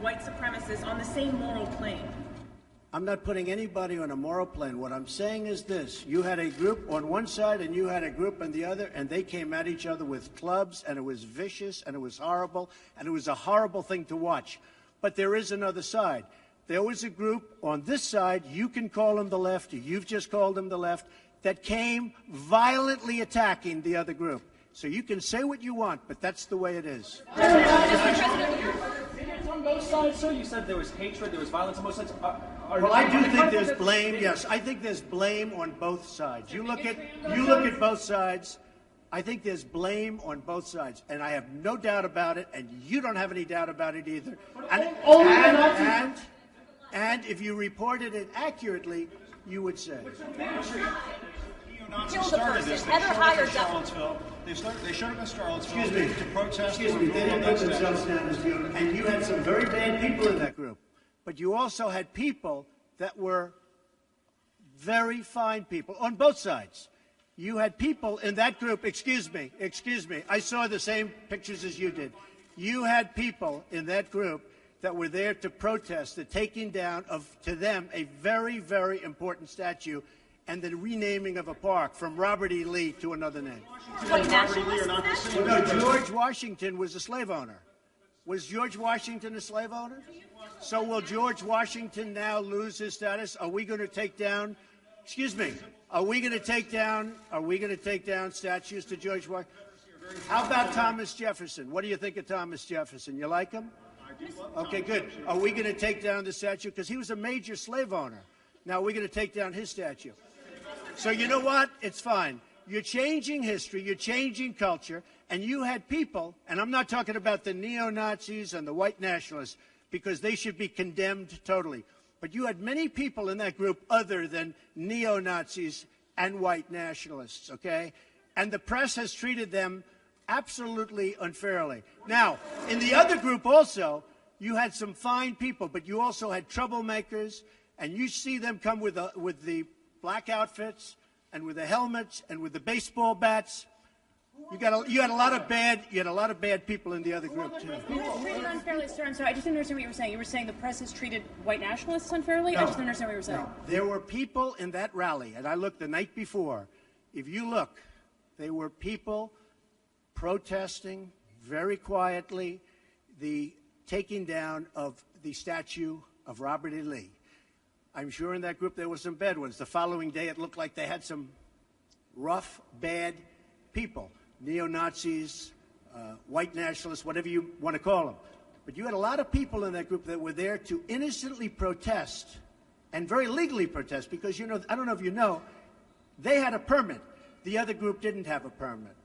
white supremacists on the same moral plane. I'm not putting anybody on a moral plane. What I'm saying is this. You had a group on one side and you had a group on the other, and they came at each other with clubs, and it was vicious, and it was horrible, and it was a horrible thing to watch. But there is another side. There was a group on this side, you can call them the left, or you've just called them the left, that came violently attacking the other group. So you can say what you want, but that's the way it is. On both sides, sir? You said there was hatred, there was violence on both sides. Well, I do think there's blame. Yes, I think there's blame on both sides. You look at both sides. I think there's blame on both sides, and I have no doubt about it, and you don't have any doubt about it either. And if you reported it accurately, you would say. Neo-Nazis started this. They showed up in Charlottesville. They showed up in Charlottesville to protest. Excuse me. They didn't put themselves down as you. And you had some very bad people in that group. But you also had people that were very fine people on both sides. You had people in that group. Excuse me. I saw the same pictures as you did. You had people in that group that were there to protest the taking down of, to them, a very, very important statue and the renaming of a park from Robert E. Lee to another name. Robert E. Lee are not the same. No, George Washington was a slave owner. Was George Washington a slave owner? So will George Washington now lose his status? Are we going to take down, are we going to take down statues to George Washington? How about Thomas Jefferson? What do you think of Thomas Jefferson? You like him? Okay, good. Are we going to take down the statue? Because he was a major slave owner. Now, we're going to take down his statue. So you know what? It's fine. You're changing history. You're changing culture. And you had people, and I'm not talking about the neo-Nazis and the white nationalists, because they should be condemned totally. But you had many people in that group other than neo-Nazis and white nationalists, okay? And the press has treated them absolutely unfairly. Now, in the other group also, you had some fine people, but you also had troublemakers, and you see them come with the black outfits and with the helmets and with the baseball bats. You had a lot of bad people in the other group too. Who was treated unfairly, sir? I'm sorry, I just didn't understand what you were saying. You were saying the press has treated white nationalists unfairly? No, I just didn't understand what you were saying. No. There were people in that rally, and I looked the night before. If you look, there were people protesting very quietly the taking down of the statue of Robert E. Lee. I'm sure in that group there were some bad ones. The following day it looked like they had some rough, bad people, neo-Nazis, white nationalists, whatever you want to call them. But you had a lot of people in that group that were there to innocently protest and very legally protest because, you know, I don't know if you know, they had a permit. The other group didn't have a permit.